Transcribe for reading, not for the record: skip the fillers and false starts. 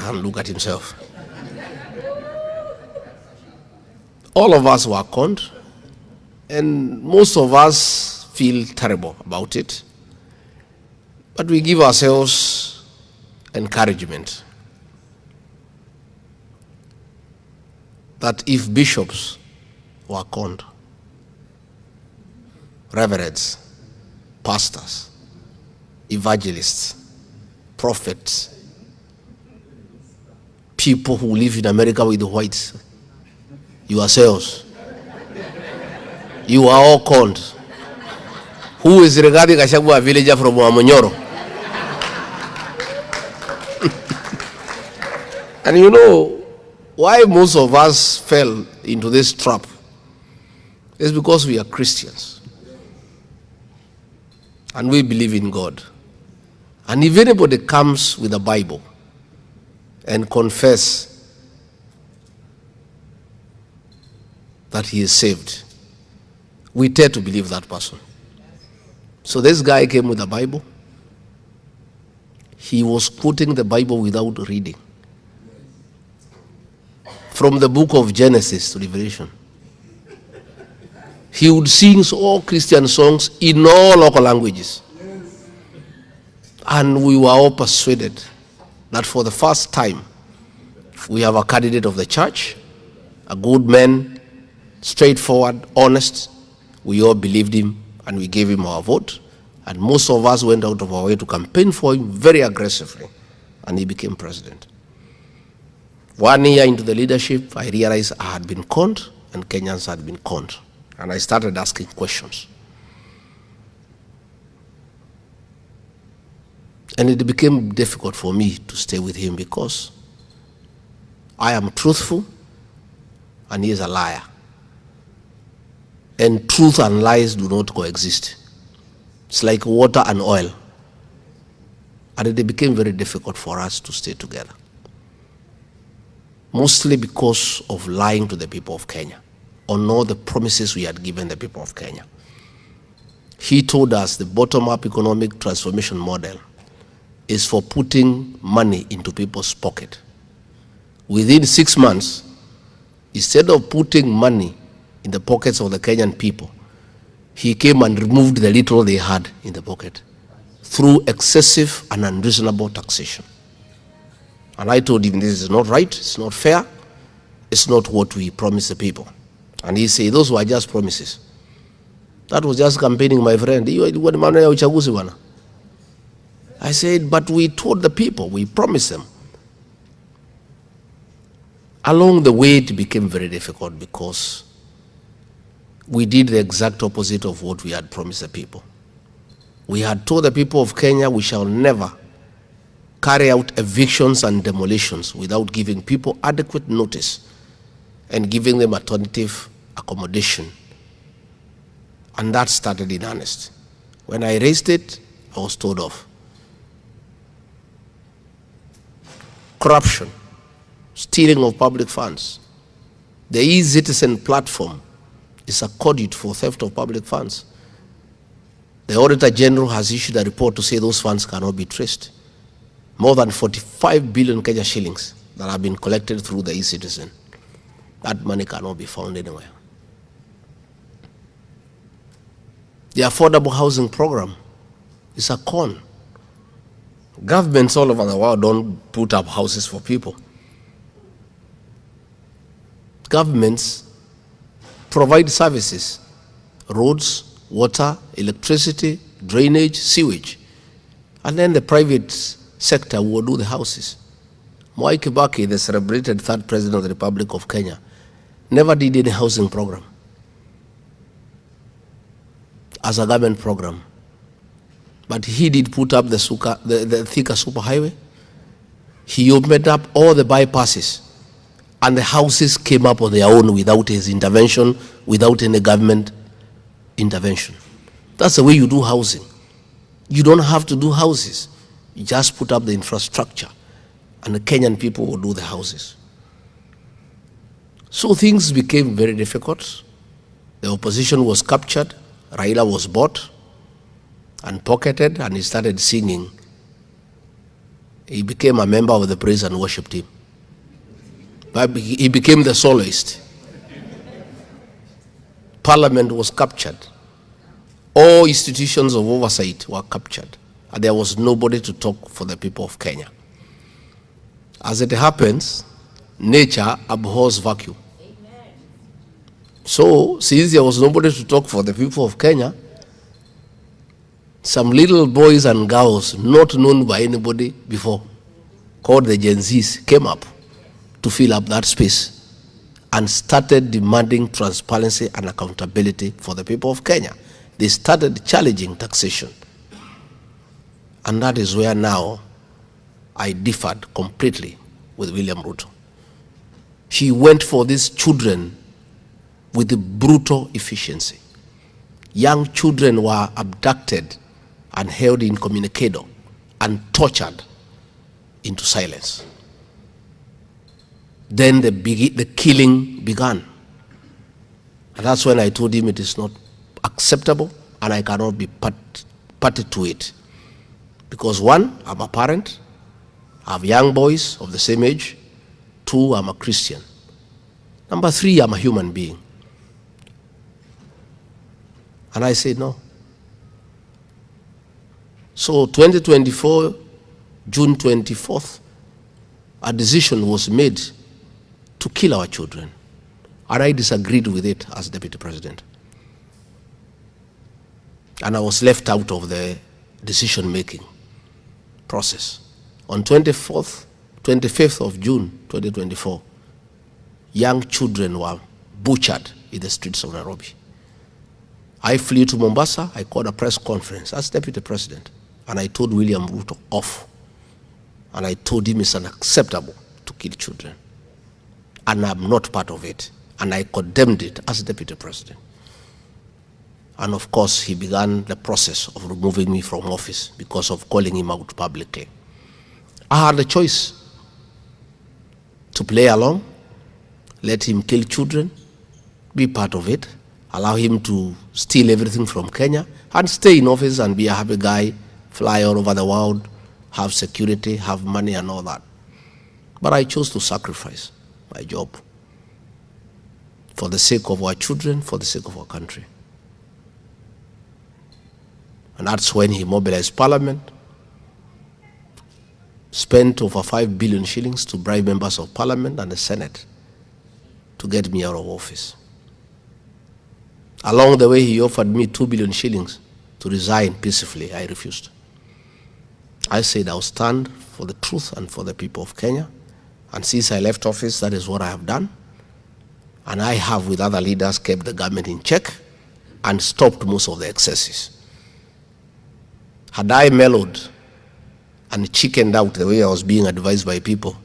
and look at himself. All of us were conned, and most of us feel terrible about it. But we give ourselves encouragement that if bishops were conned, reverends, pastors, evangelists, prophets, people who live in America with the whites, yourselves, you are all conned. Who is regarding Gachagua, a villager from Wamonyoro? And you know why most of us fell into this trap is because we are Christians and we believe in God. And if anybody comes with a Bible and confess that he is saved, we tend to believe that person. So this guy came with a Bible. He was quoting the Bible without reading. From the book of Genesis to Revelation. He would sing all Christian songs in all local languages. And we were all persuaded that for the first time, we have a candidate of the church, a good man, straightforward, honest. We all believed him and we gave him our vote. And most of us went out of our way to campaign for him very aggressively. And he became president. 1 year into the leadership, I realized I had been conned and Kenyans had been conned. And I started asking questions. And it became difficult for me to stay with him because I am truthful and he is a liar. And truth and lies do not coexist. It's like water and oil. And it became very difficult for us to stay together. Mostly because of lying to the people of Kenya on all the promises we had given the people of Kenya. He told us the bottom-up economic transformation model is for putting money into people's pocket. Within 6 months, instead of putting money in the pockets of the Kenyan people, he came and removed the little they had in the pocket through excessive and unreasonable taxation. And I told him this is not right, it's not fair, it's not what we promised the people. And he said, those were just promises. That was just campaigning, my friend. I said, but we told the people, we promised them. Along the way, it became very difficult because we did the exact opposite of what we had promised the people. We had told the people of Kenya we shall never carry out evictions and demolitions without giving people adequate notice and giving them alternative accommodation. And that started in earnest. When I raised it, I was told off. Corruption, stealing of public funds. The e-citizen platform is a conduit for theft of public funds. The Auditor General has issued a report to say those funds cannot be traced. More than 45 billion Kenya shillings that have been collected through the e-citizen. That money cannot be found anywhere. The affordable housing program is a con. Governments all over the world don't put up houses for people. Governments provide services, roads, water, electricity, drainage, sewage. And then the private sector will do the houses. Mwai Kibaki, the celebrated third president of the Republic of Kenya, never did any housing program as a government program. But he did put up the Thika superhighway. He opened up all the bypasses. And the houses came up on their own without his intervention, without any government intervention. That's the way you do housing. You don't have to do houses. You just put up the infrastructure and the Kenyan people will do the houses. So things became very difficult. The opposition was captured. Raila was bought and pocketed, and he started singing he became a member of the praise and worship team. But he became the soloist. Parliament was captured. All institutions of oversight were captured. And there was nobody to talk for the people of Kenya. As it happens, nature abhors vacuum. Amen. So, since there was nobody to talk for the people of Kenya, some little boys and girls not known by anybody before, called the Gen Zs, came up to fill up that space and started demanding transparency and accountability for the people of Kenya. They started challenging taxation. And that is where now I differed completely with William Ruto. He went for these children with brutal efficiency. Young children were abducted and held incommunicado and tortured into silence. Then the killing began. And that's when I told him it is not acceptable and I cannot be party to it. Because one, I'm a parent, I have young boys of the same age. Two, I'm a Christian. Number three, I'm a human being. And I said no. So 2024, June 24th, a decision was made to kill our children. And I disagreed with it as deputy president. And I was left out of the decision-making process. On 25th of June 2024, young children were butchered in the streets of Nairobi. I flew to Mombasa, I called a press conference as deputy president, and I told William Ruto off. And I told him it's unacceptable to kill children. And I'm not part of it. And I condemned it as deputy president. And of course, he began the process of removing me from office because of calling him out publicly. I had a choice to play along, let him kill children, be part of it, allow him to steal everything from Kenya, and stay in office and be a happy guy, fly all over the world, have security, have money and all that. But I chose to sacrifice my job for the sake of our children, for the sake of our country. And that's when he mobilized Parliament, spent over 5 billion shillings to bribe members of Parliament and the Senate to get me out of office. Along the way, he offered me 2 billion shillings to resign peacefully. I refused. I said I'll stand for the truth and for the people of Kenya. And since I left office, that is what I have done. And I have, with other leaders, kept the government in check and stopped most of the excesses. Had I mellowed and chickened out the way I was being advised by people,